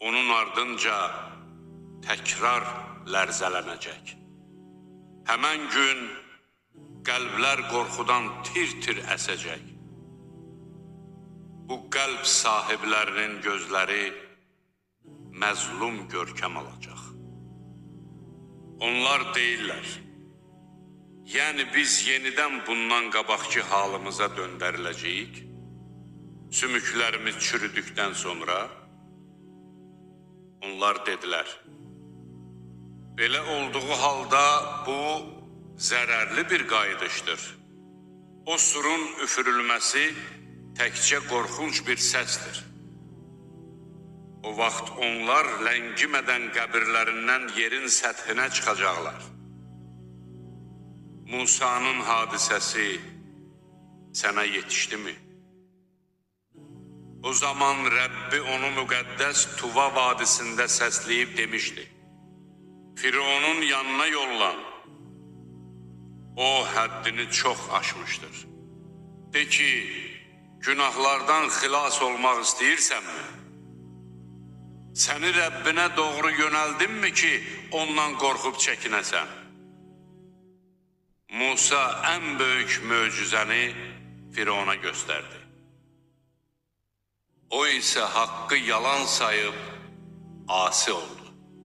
onun ardınca təkrar lərzələnəcək. Həmən gün qəlblər qorxudan tir-tir əsəcək. Bu qəlb sahiblərinin gözləri məzlum görkəm alacaq. Onlar deyirlər, yəni biz yenidən bundan qabaqki halımıza döndəriləcəyik, sümüklərimiz çürüdükdən sonra. Onlar dedilər, belə olduğu halda bu zərərli bir qayıdışdır. O surun üfürülməsi təkcə qorxunc bir səsdir. O vaxt onlar ləngimədən qəbirlərindən yerin səthinə çıxacaqlar. Musa'nın hadisəsi sənə yetişdimi? O zaman Rəbbi onu müqəddəs Tuva vadisində səsləyib demişdi, Fironun yanına yollan, o həddini çox aşmışdır. De ki, günahlardan xilas olmaq istəyirsənmi? Səni Rəbbinə doğru yönəldinmi ki, ondan qorxub çəkinəsən? Musa ən böyük möcüzəni Firona göstərdi. O isə haqqı yalan sayıb asi oldu.